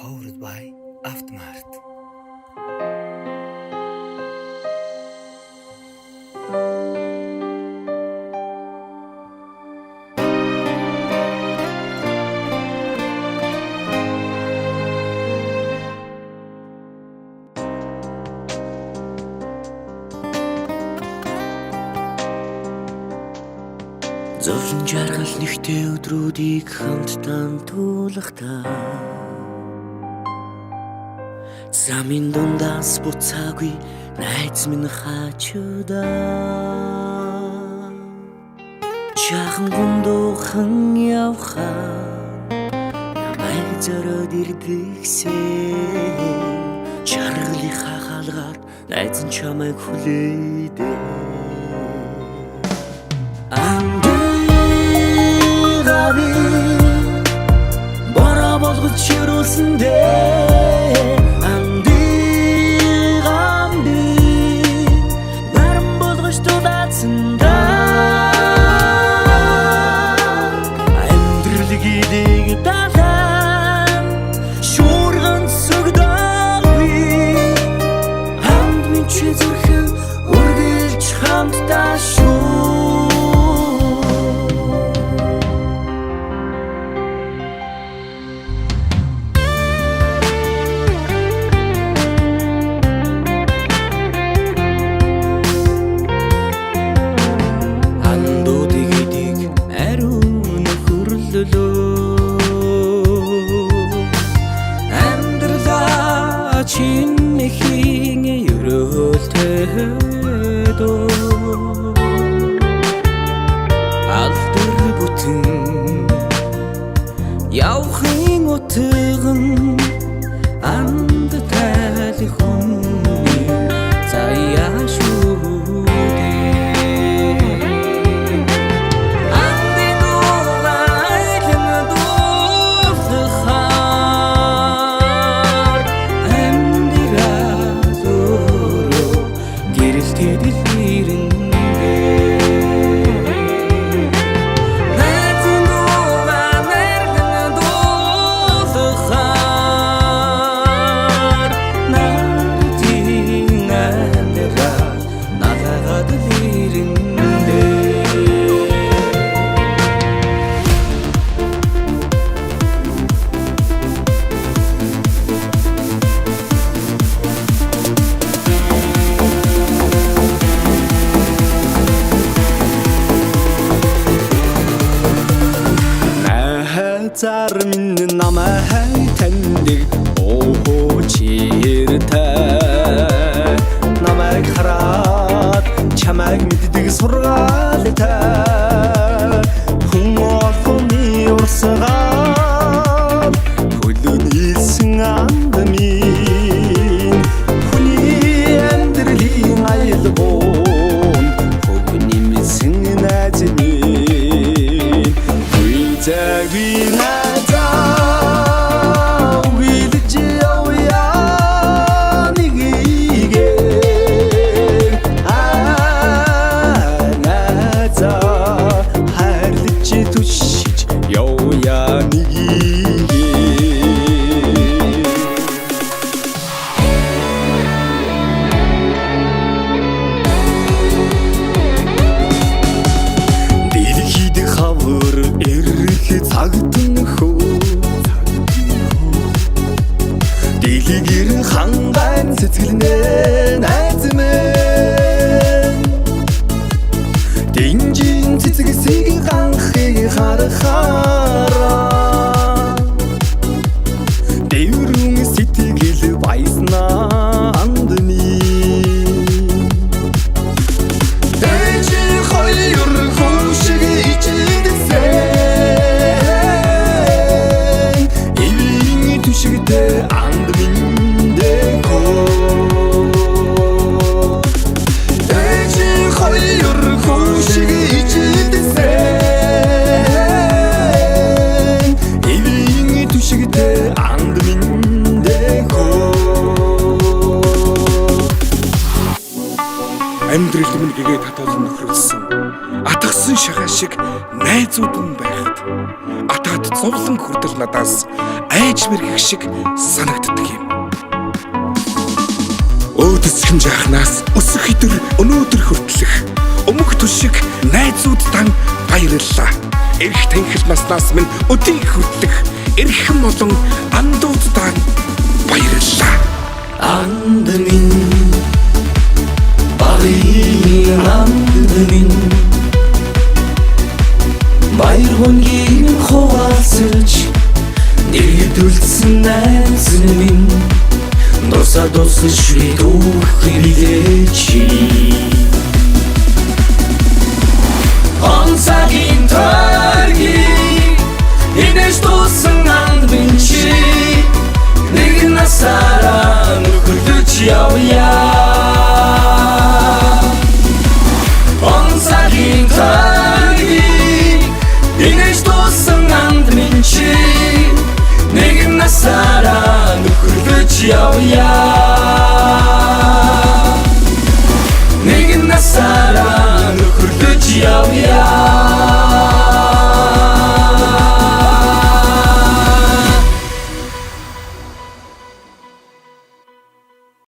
Powered by Автомарт. Зовлон жаргал нэгтэй өдрүүдийг хамтдаа туулахдаа замын дундаас буцаагүй найз минь хачудаа чахан гундуухан явхаа намайг зориод ирдэгсэн чаргалынхаа хаалгаар найз нь чамайг хүлээдээ Бара болгож ширүүлсэндээ андигам би наран болгож дудаацсандаа амьдралыг идэг далайн шуурган сүгдөөгүй хамт минь чи зүрхэн үргэлж хамтдаа шүү амьдралаа чиний ерөөлтөдөө алдар бүтэн явахын утган анд тайлх хүний заяа шүү Зар минь намайг таньдаг чиртэй намайг хараад чамайг мэддэг сургаалтай хүн олонний урсгаад хөлөөнийсэн анд минь хүний амьдралын аялгуун хөвгний мэсэн найз минь Zawi na ta wil jiao ya nigige na ta harlichi tushij yo ya nigige Дэлхийд хавар цагтэн хөө дэлгэр хангайн цэцгэлнээ найз минь динжин цэцгсийг ганхыг харахаараа дэврэн сэтгэл баяснаа андны дэжи хоёр хөшиг ичилдсэн анд миньдeko дэжи хоёр хөшиг ичилдсэн эвийн түшигтэй анд миньдeko амьдрал минь гэгээ татуулан нөхрөлсөн атгсан шахаа шиг найзууд нь байхад атаад зовлон хүртэл надаас ай байж мэргэх шиг санагддаг юм. Өөдөсгөн жахнаас өсөх идэр өнөөдөр хүртэлх өмг түшиг найзуудтай баярлалаа. Эрх танхил наснаас минь өдийг хүртэлх эрхэм олон андуудтай баярлалаа. Анд минь барийн анд минь баяр хонгийг хуваалцаж нэрдүүлсэн найз минь Доса досшгүй дүүхрилээчи Онцагийн тойргийг инеш тусан анд минь чи Нэг насаараа нөхөрлөж явъя Онцагийн тойргийг инеш тусан анд минь чи Нэг насаараа нөхөрлөж явъя